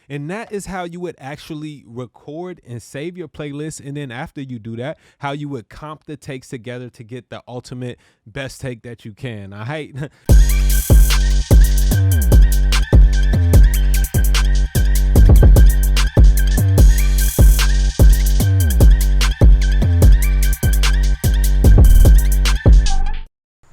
And that is how you would actually record and save your playlist. And then after you do that, how you would comp the takes together to get the ultimate best take that you can. I hate.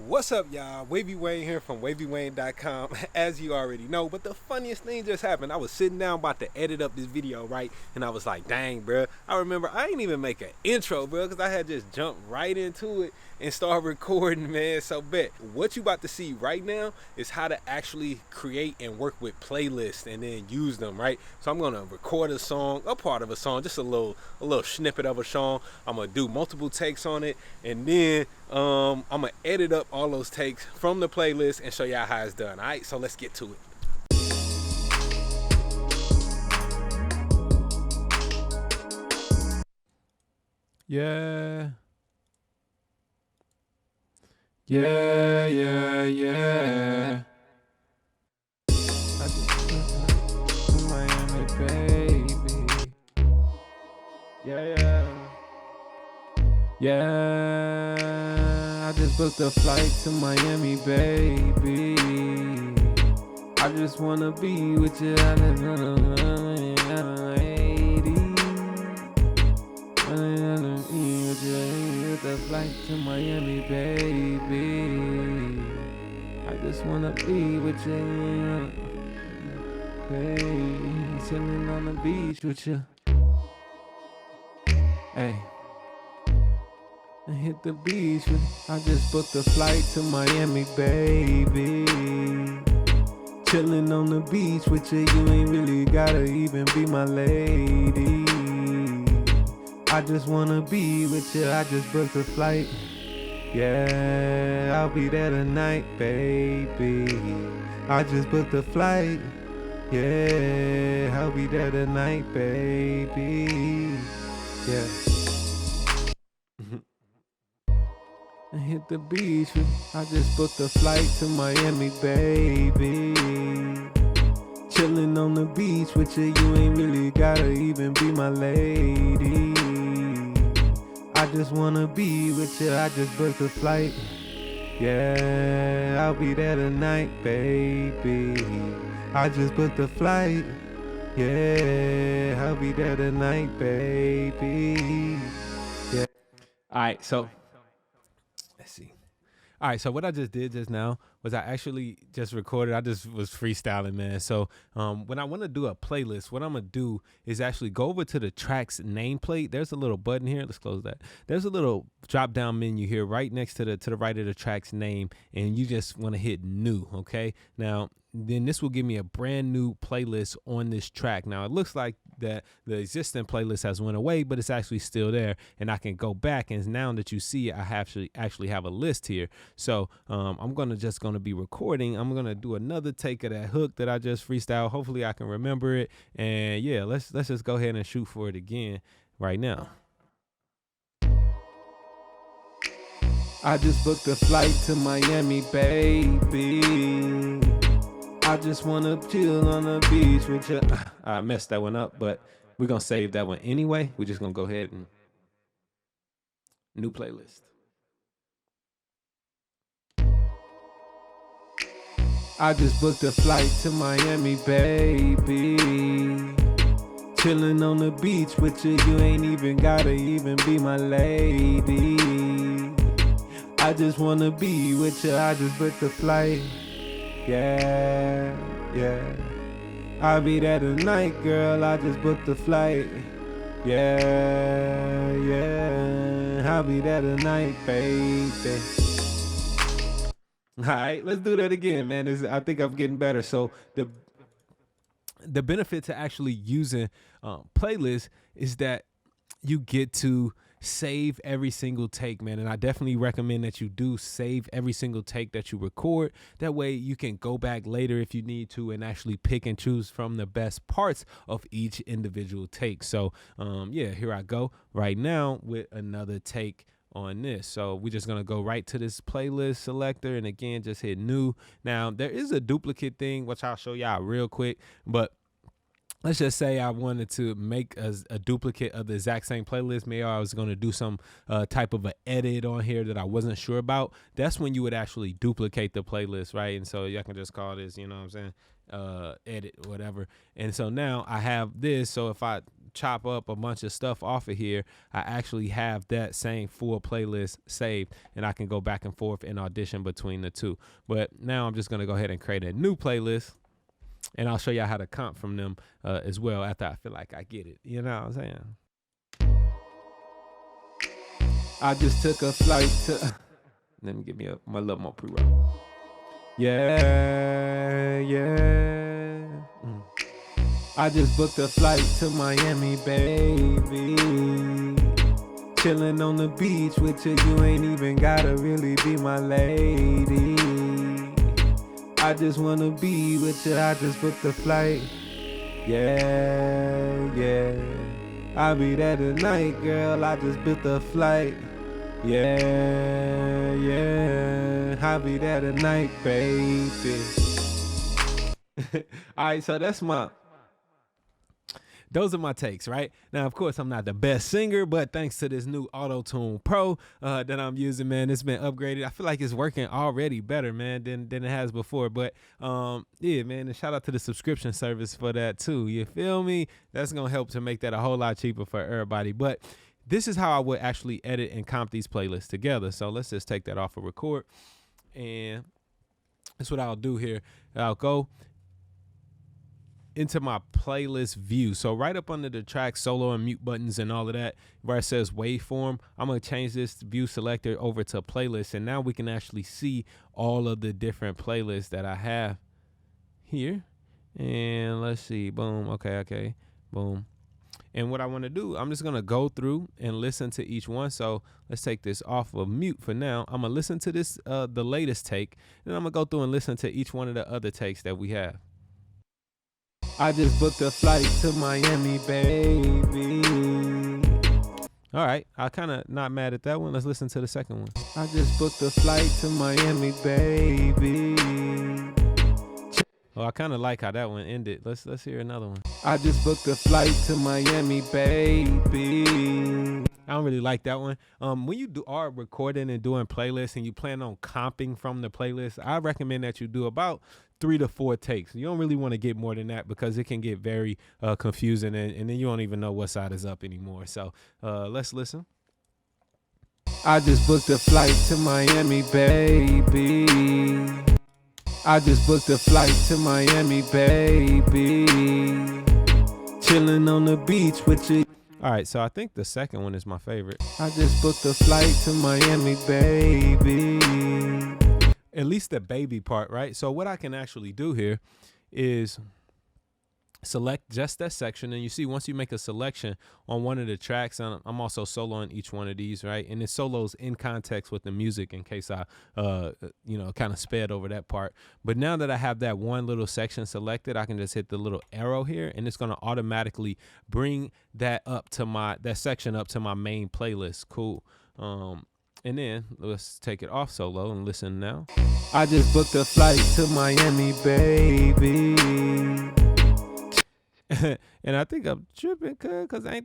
What's up, y'all? Wavy Wayne here from wavywayne.com, as you already know. But the funniest thing just happened. I was sitting down about to edit up this video, right? And I was like, dang, bro. I remember I ain't even make an intro, bro, because I had just jumped right into it and started recording, man. So bet what you about to see right now is how to actually create and work with playlists and then use them, right? So I'm gonna record a song, a part of a song, just a little snippet of a song. I'm gonna do multiple takes on it, and then I'm gonna edit up all those takes from the playlist and show y'all how it's done. All right, so let's get to it. Yeah. Yeah, yeah, yeah. I just Miami, baby. Yeah, yeah. Yeah, I just booked a flight to Miami, baby. I just wanna be with you. I just wanna lady. With a flight to Miami, baby. I just wanna be with you, baby. Chilling on the beach with you. Hey. Hit the beach. I just booked a flight to Miami, baby. Chilling on the beach with you. You ain't really gotta even be my lady. I just wanna be with you. I just booked a flight. Yeah, I'll be there tonight, baby. I just booked a flight. Yeah, I'll be there tonight, baby. Yeah. And hit the beach. I just booked a flight to Miami, baby. Chilling on the beach with you. You ain't really gotta even be my lady. I just wanna be with you. I just booked a flight. Yeah, I'll be there tonight, baby. I just booked a flight. Yeah, I'll be there tonight, baby. Yeah. All right, so let's see. All right, so what I just did just now was I actually just recorded. I just was freestyling, man. So when I want to do a playlist, what I'm going to do is actually go over to the track's nameplate. There's a little button here. Let's close that. There's a little drop-down menu here right next to the right of the track's name, and you just want to hit new, okay? Now, then this will give me a brand new playlist on this track. Now it looks like that the existing playlist has went away, but it's actually still there, and I can go back, and now that you see it, I actually have a list here. So I'm just gonna be recording. I'm gonna do another take of that hook that I just freestyled. Hopefully I can remember it, and yeah, let's just go ahead and shoot for it again right now. I just booked a flight to Miami, baby. I just wanna chill on the beach with you. I messed that one up, but we're gonna save that one anyway. We're just gonna go ahead and new playlist. I just booked a flight to Miami, baby. Chilling on the beach with you. You ain't even gotta even be my lady. I just wanna be with you. I just booked a flight. Yeah, yeah. I'll be there tonight, girl. I just booked the flight. Yeah, yeah. I'll be there tonight, baby. All right, let's do that again, man. I think I'm getting better. So the benefit to actually using playlists is that you get to save every single take, man. And I definitely recommend that you do save every single take that you record. That way you can go back later if you need to and actually pick and choose from the best parts of each individual take. So yeah, here I go right now with another take on this. So we're just gonna go right to this playlist selector, and again, just hit new. Now there is a duplicate thing which I'll show y'all real quick, but let's just say I wanted to make a duplicate of the exact same playlist. Maybe I was going to do some type of an edit on here that I wasn't sure about. That's when you would actually duplicate the playlist, right? And so I can just call this, you know what I'm saying, edit, whatever. And so now I have this. So if I chop up a bunch of stuff off of here, I actually have that same full playlist saved, and I can go back and forth and audition between the two. But now I'm just going to go ahead and create a new playlist. And I'll show y'all how to comp from them as well after I feel like I get it. You know what I'm saying? I just took a flight to... Let me give me my little more pre-roll. Yeah. I just booked a flight to Miami, baby. Chilling on the beach with you. You ain't even gotta really be my lady. I just wanna be with you, I just booked the flight. Yeah. I'll be there tonight, girl, I just booked the flight. Yeah. I'll be there tonight, baby. Alright, so those are my takes, right? Now, of course, I'm not the best singer, but thanks to this new Auto-Tune Pro that I'm using, man, it's been upgraded. I feel like it's working already better, man, than it has before. But, yeah, man, and shout out to the subscription service for that, too. You feel me? That's going to help to make that a whole lot cheaper for everybody. But this is how I would actually edit and comp these playlists together. So let's just take that off of record. And that's what I'll do here. I'll go into my playlist view. So right up under the track solo and mute buttons and all of that, where it says waveform, I'm going to change this view selector over to playlist. And now we can actually see all of the different playlists that I have here. And let's see, boom. Okay. Boom. And what I want to do, I'm just going to go through and listen to each one. So let's take this off of mute for now. I'm going to listen to this, the latest take, and I'm going to go through and listen to each one of the other takes that we have. I just booked a flight to Miami, baby. All right, I'm kind of not mad at that one. Let's listen to the second one. I just booked a flight to Miami, baby. Oh, I kind of like how that one ended. Let's hear another one. I just booked a flight to Miami, baby. I don't really like that one. When you are recording and doing playlists and you plan on comping from the playlist, I recommend that you do about 3 to 4 takes. You don't really want to get more than that because it can get very confusing and then you don't even know what side is up anymore. So let's listen. I just booked a flight to Miami, baby. I just booked a flight to Miami, baby. Chilling on the beach with you. All right, so I think the second one is my favorite. I just booked a flight to Miami, baby. At least the baby part, right? So what I can actually do here is select just that section. And you see, once you make a selection on one of the tracks, and I'm also soloing each one of these, right? And it solos in context with the music in case I, kind of sped over that part. But now that I have that one little section selected, I can just hit the little arrow here and it's going to automatically bring that section up to my main playlist. Cool. And then let's take it off solo and listen now. I just booked a flight to Miami, baby. And I think I'm tripping, cause are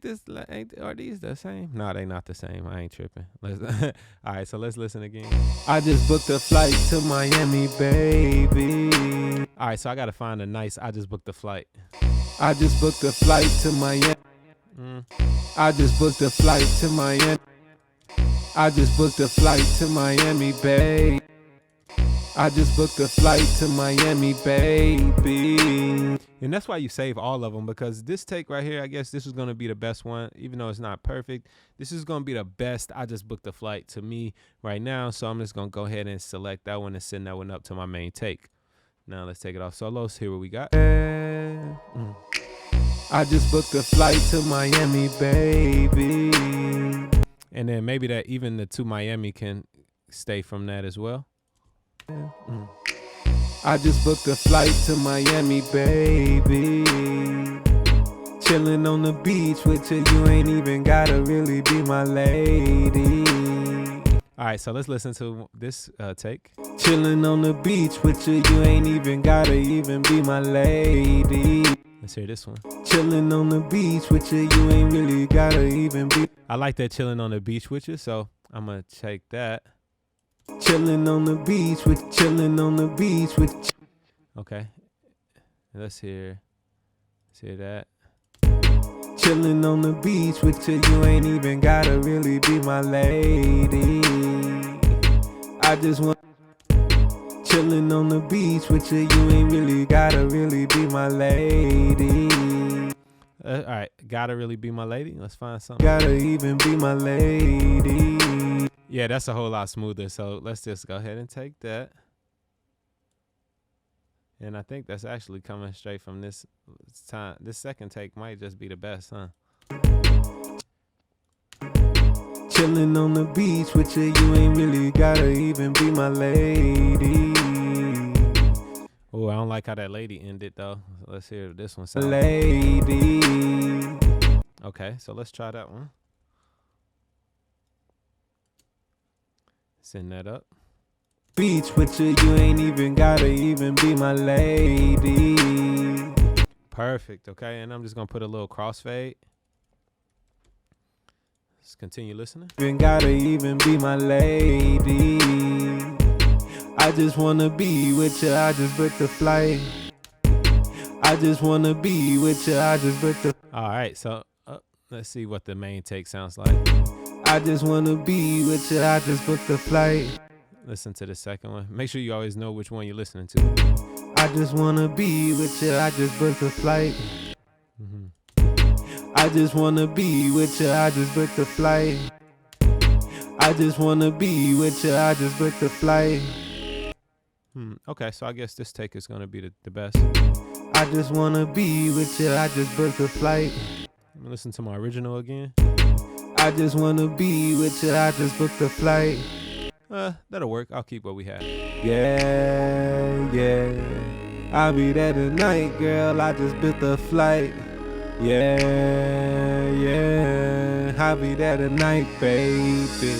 these the same? No, they not the same. I ain't tripping. All right, so let's listen again. I just booked a flight to Miami, baby. All right, so I gotta find a nice. I just booked the flight. I just booked a flight to Miami. I just booked a flight to Miami. I just booked a flight to Miami, babe. I just booked a flight to Miami, baby. And that's why you save all of them, because this take right here, I guess this is going to be the best one, even though it's not perfect. This is going to be the best. I just booked a flight to me right now. So I'm just going to go ahead and select that one and send that one up to my main take. Now let's take it off solo. See what we got. I just booked a flight to Miami, baby. And then maybe that even the to Miami can stay from that as well. I just booked a flight to Miami, baby. Chilling on the beach with you. You ain't even gotta really be my lady. All right, so let's listen to this take. Chilling on the beach with you. You ain't even gotta even be my lady. Let's hear this one. Chilling on the beach with you, you ain't really gotta even be. I like that chilling on the beach with you, so I'm gonna take that. Chilling on the beach with, chilling on the beach with. Okay, let's hear that. Chilling on the beach with you ain't even gotta really be my lady. I just want. Chilling on the beach with you ain't really gotta really be my lady. All right, gotta really be my lady. Let's find something. Gotta even be my lady. Yeah, that's a whole lot smoother. So let's just go ahead and take that. And I think that's actually coming straight from this time. This second take might just be the best, huh? Chilling on the beach with you ain't really gotta even be my lady. Oh, I don't like how that lady ended though. Let's hear this one sound. Lady. Okay, so let's try that one. Send that up. Beach with you ain't even gotta even be my lady. Perfect, okay, and I'm just gonna put a little crossfade. Let's continue listening. Even gotta even be my lady. I just wanna be with you, I just booked the flight. I just wanna be with you, I just booked the. All right, so let's see what the main take sounds like. I just wanna be with you, I just booked the flight. Listen to the second one. Make sure you always know which one you're listening to. I just wanna be with you, I just booked the flight. I just wanna be with you, I just booked the flight. I just wanna be with you, I just booked the flight. Okay, so I guess this take is gonna be the best. I just wanna be with you, I just booked the flight. Let me listen to my original again. I just wanna be with you, I just booked the flight. That'll work. I'll keep what we have. Yeah, yeah. I'll be there tonight, girl. I just booked the flight. Yeah, yeah. I'll be there tonight, baby.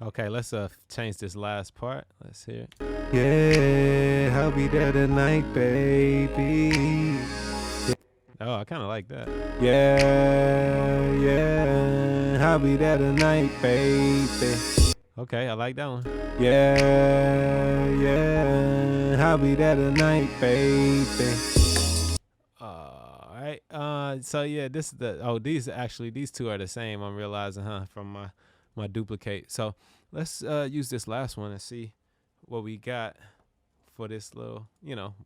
Okay, let's change this last part. Let's hear it. Yeah, I'll be there tonight, baby. Oh, I kind of like that. Yeah, yeah. I'll be there tonight, baby. Okay, I like that one. Yeah, yeah. I'll be there tonight, baby. All right. So yeah, this is the. These two are the same. I'm realizing, from my duplicate. So let's use this last one and see what we got for this little,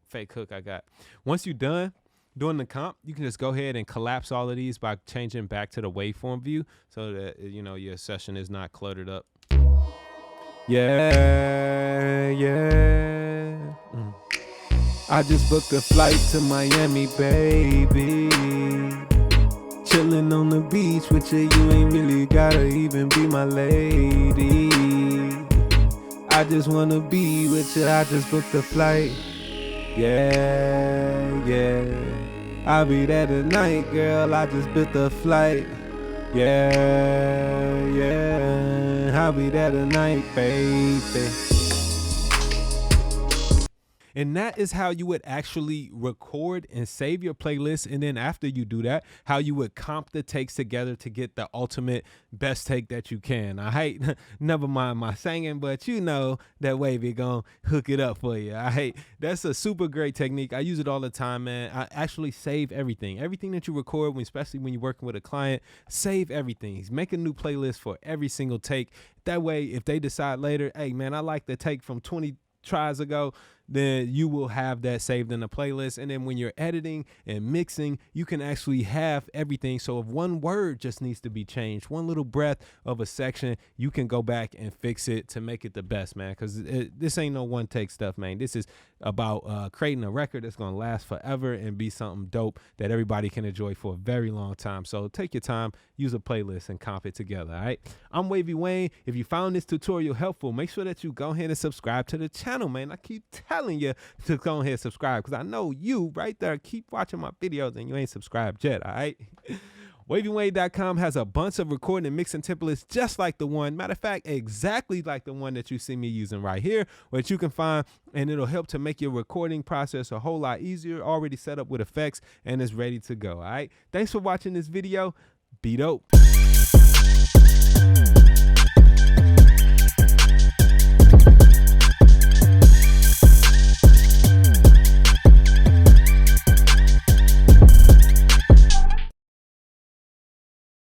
fake hook I got. Once you're done doing the comp, you can just go ahead and collapse all of these by changing back to the waveform view so that your session is not cluttered up. Yeah, yeah. I just booked a flight to Miami, baby. Chilling on the beach with you ain't really gotta even be my lady. I just wanna be with you, I just booked the flight. Yeah, yeah. I'll be there tonight, girl, I just booked the flight. Yeah, yeah. I'll be there tonight, baby. And that is how you would actually record and save your playlist. And then after you do that, how you would comp the takes together to get the ultimate best take that you can. All right, never mind my singing, but you know that Wavy gonna hook it up for you. All right, that's a super great technique. I use it all the time, man. I actually save everything that you record, especially when you're working with a client. Save everything. Make a new playlist for every single take. That way, if they decide later, hey man, I like the take from 20 tries ago, then you will have that saved in the playlist. And then when you're editing and mixing, you can actually have everything. So if one word just needs to be changed, one little breath of a section, you can go back and fix it to make it the best, man. Because this ain't no one take stuff, man. This is about creating a record that's going to last forever and be something dope that everybody can enjoy for a very long time. So take your time, use a playlist and comp it together. All right. I'm Wavy Wayne. If you found this tutorial helpful, make sure that you go ahead and subscribe to the channel, man. I keep telling you to go ahead and subscribe because I know you right there keep watching my videos and you ain't subscribed yet. All right. WavyWayne.com has a bunch of recording and mixing templates just like the one, matter of fact, exactly like the one that you see me using right here, which you can find, and it'll help to make your recording process a whole lot easier, already set up with effects, and it's ready to go. All right. Thanks for watching this video. Be dope.